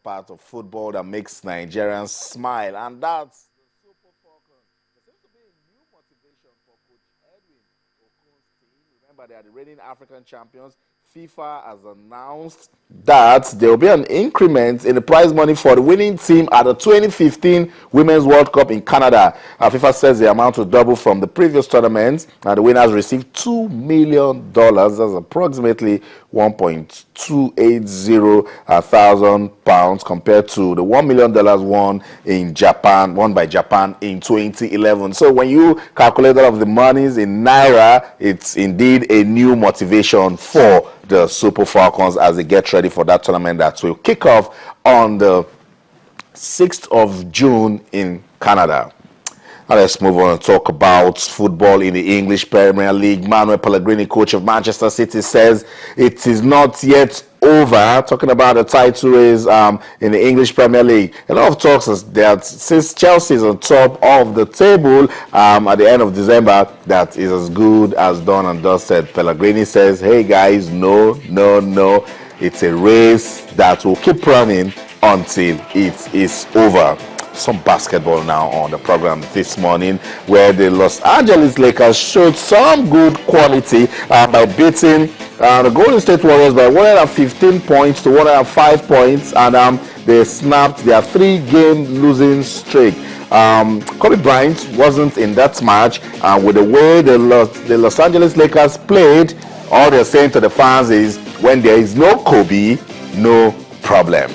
part of football that makes Nigerians smile, and that's the Super Falcons. There seems to be a new motivation for Coach Edwin Okun's team. Remember, they are the reigning African champions. FIFA has announced that there will be an increment in the prize money for the winning team at the 2015 Women's World Cup in Canada. FIFA says the amount will double from the previous tournament, and the winners received $2 million. That's approximately 1.280 thousand pounds compared to the $1 million won by Japan in 2011. So when you calculate all of the monies in Naira, it's indeed a new motivation for the Super Falcons as they get ready for that tournament that will kick off on the 6th of June in Canada. Now let's move on and talk about football in the English Premier League. Manuel Pellegrini, coach of Manchester City, says it is not yet over. Talking about the title race in the English Premier League. A lot of talks is that since Chelsea is on top of the table at the end of December, that is as good as done and dusted. Pellegrini says, hey guys, no. It's a race that will keep running until it is over. Some basketball now on the program this morning, where the Los Angeles Lakers showed some good quality by beating the Golden State Warriors by 115 points to 105 points, and they snapped their 3-game losing streak. Kobe Bryant wasn't in that match, and with the way the Los Angeles Lakers played, all they're saying to the fans is, when there is no Kobe, no problem.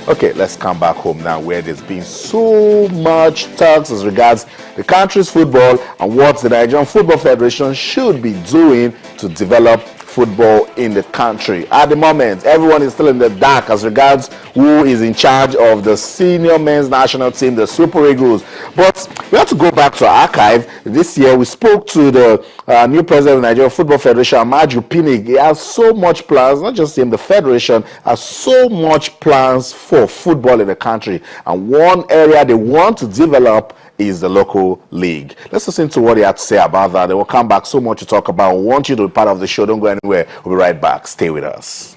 Okay, let's come back home now, where there's been so much talks as regards the country's football and what the Nigerian Football Federation should be doing to develop football in the country. At the moment, everyone is still in the dark as regards who is in charge of the senior men's national team, the Super Eagles. But we have to go back to our archive. This year, we spoke to the new president of the Nigerian Football Federation, Amaju Pinnick. He has so much plans, not just him, the federation has so much plans for football in the country. And one area they want to develop is the local league. Let's listen to what he had to say about that. They will come back. So much to talk about. We want you to be part of the show. Don't go anywhere. We'll be right back. Stay with us.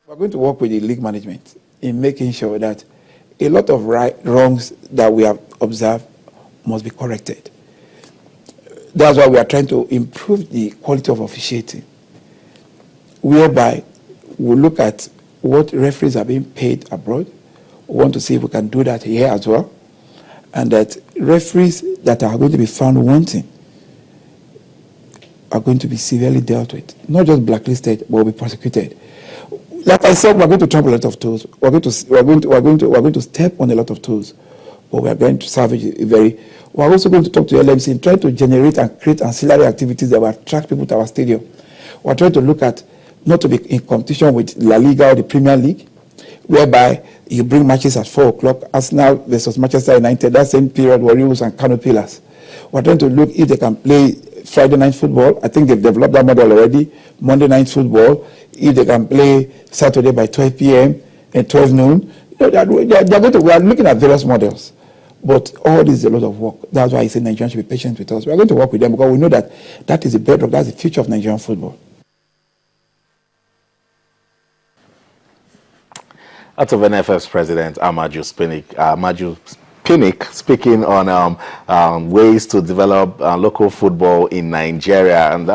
We're going to work with the league management in making sure that a lot of wrongs that we have observed must be corrected. That's why we are trying to improve the quality of officiating, whereby we look at what referees are being paid abroad. We want to see if we can do that here as well. And that referees that are going to be found wanting are going to be severely dealt with. Not just blacklisted, but will be prosecuted. Like I said, we're going to trample a lot of toes. We're going to step on a lot of toes. But we are going to salvage a very... We're also going to talk to LMC and try to generate and create ancillary activities that will attract people to our stadium. We're trying to look at not to be in competition with La Liga or the Premier League, whereby you bring matches at 4 o'clock, Arsenal versus Manchester United, that same period, Warriors and Kano Pillars. We're trying to look if they can play Friday night football. I think they've developed that model already. Monday night football, if they can play Saturday by 12 p.m. and 12 noon. We are looking at various models. But all this is a lot of work. That's why I say Nigerians should be patient with us. We are going to work with them because we know that that is the bedrock, that's the future of Nigerian football. Out of NFF's president, Amaju Pinnick, speaking on ways to develop local football in Nigeria. And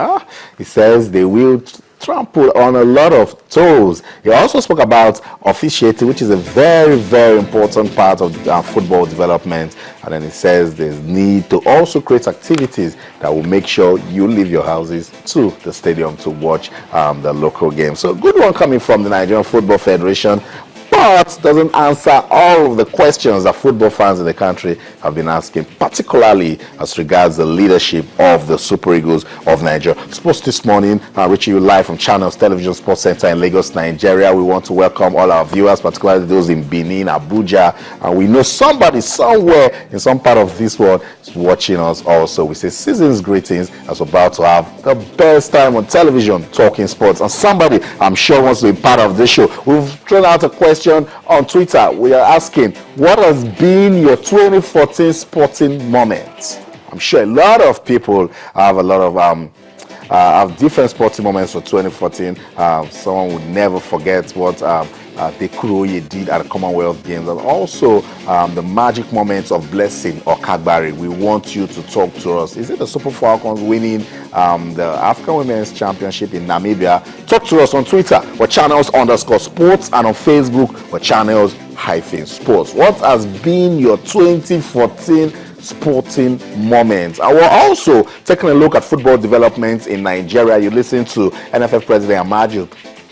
he says they will trample on a lot of toes. He also spoke about officiating, which is a very, very important part of football development. And then he says there's need to also create activities that will make sure you leave your houses to the stadium to watch the local game. So good one coming from the Nigerian Football Federation, but doesn't answer all of the questions that football fans in the country have been asking, particularly as regards the leadership of the Super Eagles of Nigeria. Sports this morning, reaching you live from Channels Television Sports Center in Lagos, Nigeria. We want to welcome all our viewers, particularly those in Benin, Abuja, and we know somebody somewhere in some part of this world is watching us also. We say season's greetings as we're about to have the best time on television talking sports, and somebody I'm sure wants to be part of this show. We've thrown out a question on Twitter. We are asking, what has been your 2014 sporting moment? I'm sure a lot of people have a lot of have different sporting moments for 2014. Someone would never forget what Dekuroye did at the Commonwealth Games, and also the magic moments of Blessing or Kagbari. We want you to talk to us. Is it the Super Falcons winning the African Women's Championship in Namibia? Talk to us on Twitter, or channels_sports, and on Facebook, or channels-sports. What has been your 2014 sporting moments? And we're also taking a look at football developments in Nigeria. You listen to NFF President Amaju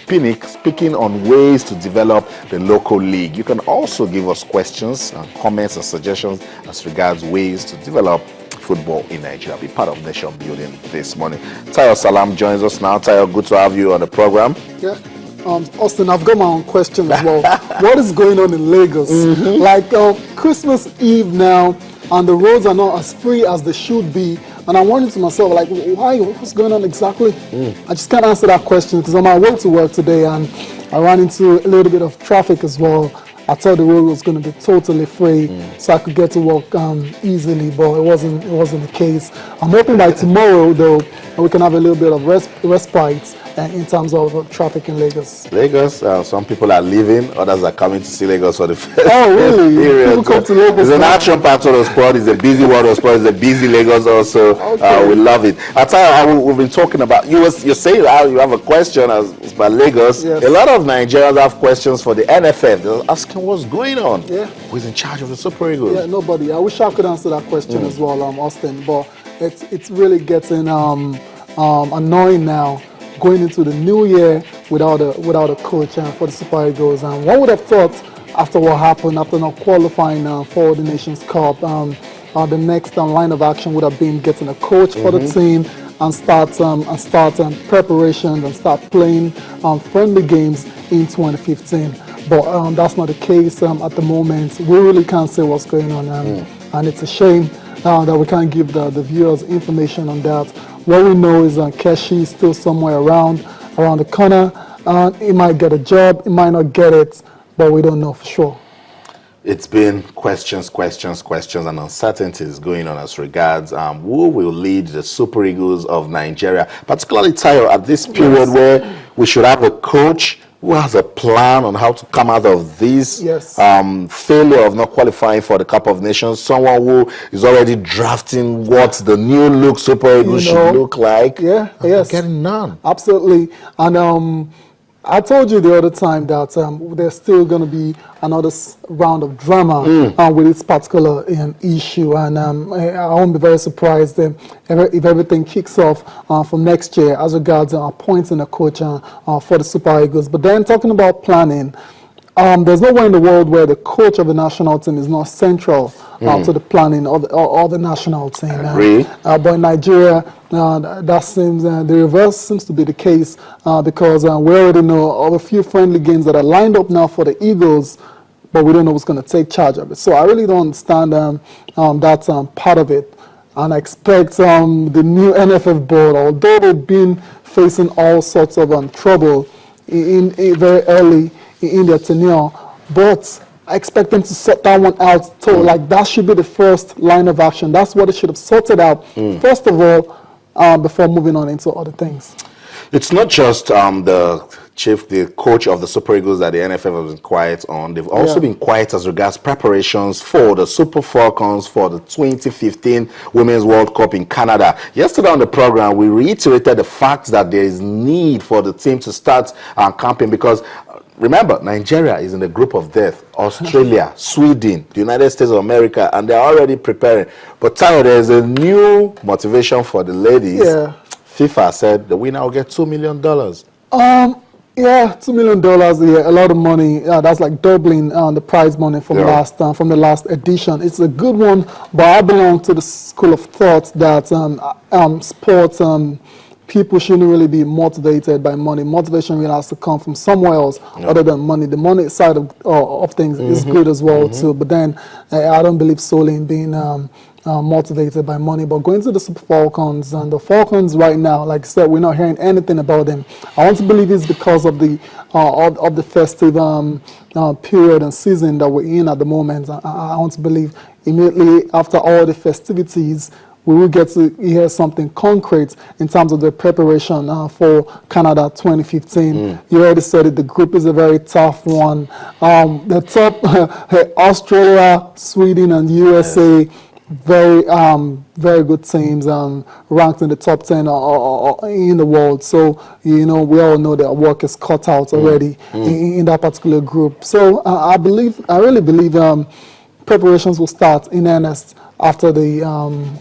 Pinnick speaking on ways to develop the local league. You can also give us questions and comments and suggestions as regards ways to develop football in Nigeria. Be part of nation building this morning. Tayo Salam joins us now. Tayo, good to have you on the program. Yeah. Austin, I've got my own question as well. What is going on in Lagos? Like Christmas Eve now, and the roads are not as free as they should be. And I'm wondering to myself, like, why? What's going on exactly? I just can't answer that question because I'm on my way to work today and I ran into a little bit of traffic as well. I thought the road was going to be totally free so I could get to work easily, but it wasn't the case. I'm hoping by tomorrow, though, we can have a little bit of respite in terms of traffic in Lagos. Lagos, some people are leaving, others are coming to see Lagos for the first really? period. People come to Lagos. It's an action packed of sport. It's a busy world of sport. It's a busy Lagos also. Okay. We love it. I tell you, we've been talking about, you're saying you have a question about Lagos. Yes. A lot of Nigerians have questions for the NFF. They're asking what's going on. Yeah. Who's in charge of the Super Eagles? Yeah, nobody. I wish I could answer that question as well, Austin, but it's really getting annoying now, going into the new year without a coach for the Super Eagles. And one would have thought, after what happened, after not qualifying for the Nations Cup, the next line of action would have been getting a coach for the team and start preparations and start playing friendly games in 2015. But that's not the case at the moment. We really can't say what's going on, and it's a shame that we can't give the viewers information on that. What we know is that Keshi is still somewhere around the corner. He might get a job, he might not get it, but we don't know for sure. It's been questions, and uncertainties going on as regards who will lead the Super Eagles of Nigeria, particularly Tayo, at this period where we should have a coach who has a plan on how to come out of this failure of not qualifying for the Cup of Nations, someone who is already drafting what the new look Super Eagles should look like. Getting none. Absolutely. And I told you the other time that there's still going to be another round of drama with this particular issue, and I won't be very surprised if everything kicks off from next year as regards appointing a coach for the Super Eagles. But then talking about planning, there's nowhere in the world where the coach of the national team is not central to the planning of the national team. But in Nigeria, that seems the reverse seems to be the case because we already know of a few friendly games that are lined up now for the Eagles, but we don't know who's going to take charge of it. So I really don't understand that part of it. And I expect the new NFF board, although they've been facing all sorts of trouble in very early in their tenure, but I expect them to sort that one out. So, like, that should be the first line of action. That's what they should have sorted out first of all before moving on into other things. It's not just the coach of the Super Eagles that the NFF has been quiet on. They've also been quiet as regards preparations for the Super Falcons for the 2015 Women's World Cup in Canada. Yesterday on the program, we reiterated the fact that there is need for the team to start camping because remember, Nigeria is in the group of death. Australia, Sweden, the United States of America, and they're already preparing. But Tayo, there's a new motivation for the ladies. FIFA said the winner will get $2 million. $2 million, a lot of money. That's like doubling the prize money from the last edition. It's a good one, but I belong to the school of thought that sports people shouldn't really be motivated by money. Motivation really has to come from somewhere else other than money. The money side of things is good as well too, but then I don't believe solely in being motivated by money. But going to the Super Falcons, and the Falcons right now, like I said, we're not hearing anything about them. I want to believe it's because of the festive period and season that we're in at the moment. I want to believe immediately after all the festivities, we will get to hear something concrete in terms of the preparation for Canada 2015. You already said it, the group is a very tough one. The top, Australia, Sweden, and USA, very very good teams, ranked in the top 10 in the world. So, we all know that work is cut out already in that particular group. So I really believe preparations will start in earnest after the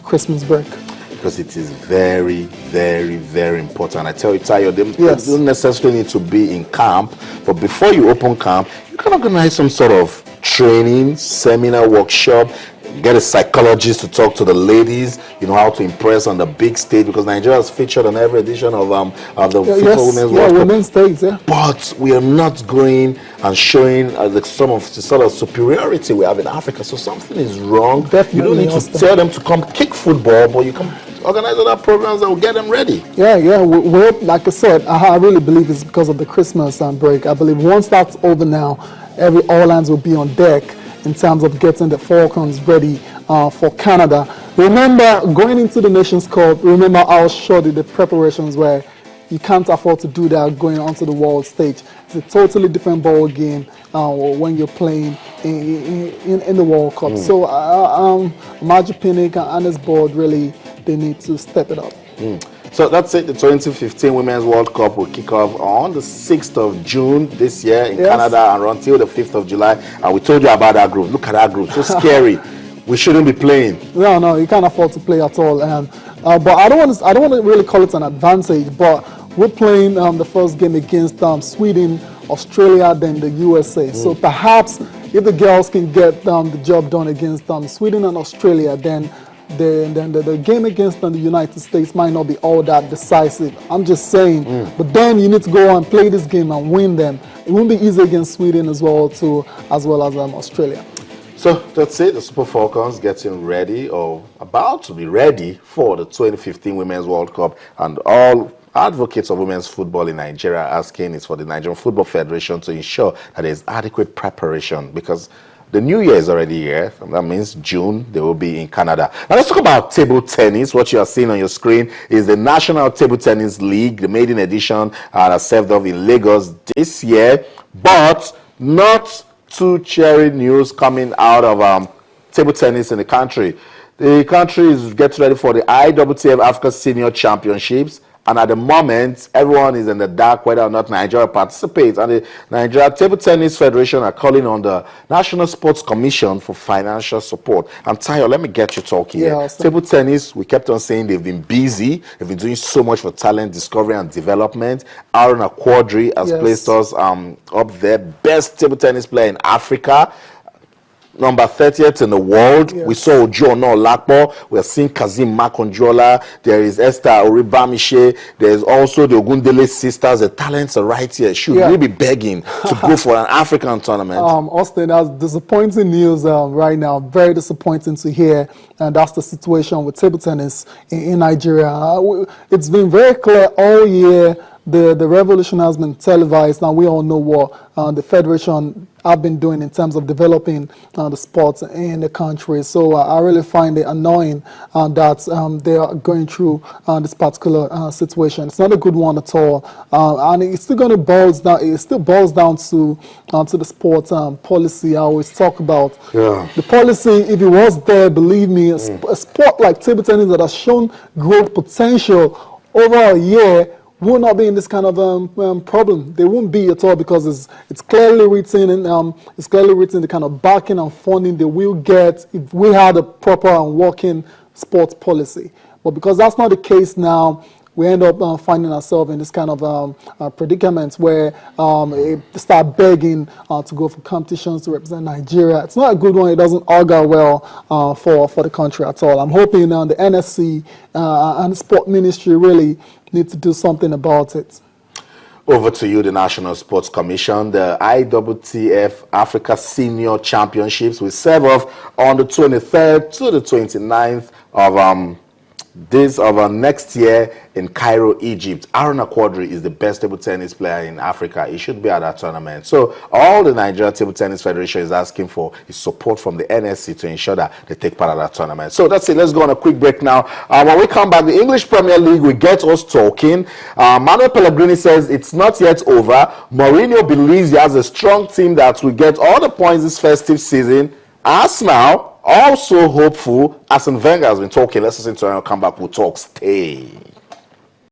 Christmas break. Because it is very, very, very important. I tell you, Tayo, they don't necessarily need to be in camp, but before you open camp, you can organize some sort of training, seminar, workshop, get a psychologist to talk to the ladies, how to impress on the big stage, because Nigeria is featured on every edition of the FIFA Women's World Cup. Women's stage, yeah. But we are not going and showing the sort of superiority we have in Africa. So something is wrong. Definitely. You don't need to tell them to come kick football, but you can organize other programs that will get them ready. Yeah. Well, like I said, I really believe it's because of the Christmas break. I believe once that's over now, all hands will be on deck in terms of getting the Falcons ready for Canada. Remember, going into the Nations Cup, remember how short the preparations were. You can't afford to do that going onto the world stage. It's a totally different ball game when you're playing in the World Cup. So Magic Pinnick and his board, really, they need to step it up. So that's it. The 2015 Women's World Cup will kick off on the 6th of June this year in Canada and run till the 5th of July. And we told you about that group. Look at that group. So scary. We shouldn't be playing. No, you can't afford to play at all. But I don't want to really call it an advantage. But we're playing the first game against Sweden, Australia, then the USA. So perhaps if the girls can get the job done against Sweden and Australia, then the game against the United States might not be all that decisive. I'm just saying. But then you need to go and play this game and win them. It won't be easy against Sweden as well as Australia. So that's it. The Super Falcons getting ready or about to be ready for the 2015 Women's World Cup, and all advocates of women's football in Nigeria asking is for the Nigerian Football Federation to ensure that there is adequate preparation, because the new year is already here. That means June, they will be in Canada. Now let's talk about table tennis. What you are seeing on your screen is the National Table Tennis League, the maiden edition, that served off in Lagos this year. But not too cheery news coming out of table tennis in the country. The country is getting ready for the IWTF Africa Senior Championships. And at the moment, everyone is in the dark whether or not Nigeria participates. And the Nigeria Table Tennis Federation are calling on the National Sports Commission for financial support. And Tayo, let me get you talking here. Table tennis, we kept on saying they've been busy. They've been doing so much for talent discovery and development. Aaron Aquadri has placed us up there. Best table tennis player in Africa. Number 30th in the world. We saw Ojo Lakpo. We are seeing Kazim Makonjola. There is Esther Oribamishe. There is also the Ogundele sisters. The talents are right here. Should we be begging to go for an African tournament? Austin, that's disappointing news right now. Very disappointing to hear. And that's the situation with table tennis in Nigeria. It's been very clear all year. The revolution has been televised. Now we all know what the federation have been doing in terms of developing the sports in the country. So I really find it annoying that they are going through this particular situation. It's not a good one at all, and it's still going to boils down. It still boils down to the sports policy. I always talk about the policy. If it was there, believe me, a sport like table tennis that has shown great potential over a year will not be in this kind of problem. They won't be at all, because it's clearly written, and it's clearly written the kind of backing and funding they will get if we had a proper and working sports policy. But because that's not the case now, we end up finding ourselves in this kind of predicament where they start begging to go for competitions to represent Nigeria. It's not a good one. It doesn't augur well for the country at all. I'm hoping the NSC and the Sport Ministry really need to do something about it. Over to you, the National Sports Commission. The IWTF Africa Senior Championships will serve off on the 23rd to the 29th of this of next year in Cairo, Egypt. Aaron Akwadri is the best table tennis player in Africa. He should be at that tournament. So all the Nigeria Table Tennis Federation is asking for is support from the NSC to ensure that they take part of that tournament. So that's it. Let's go on a quick break now. When we come back, the English Premier League will get us talking. Manuel Pellegrini says it's not yet over. Mourinho believes he has a strong team that will get all the points this festive season. Arsenal also hopeful. Arsene Wenger has been talking. Let's listen to him. Come back. We'll talk. Stay.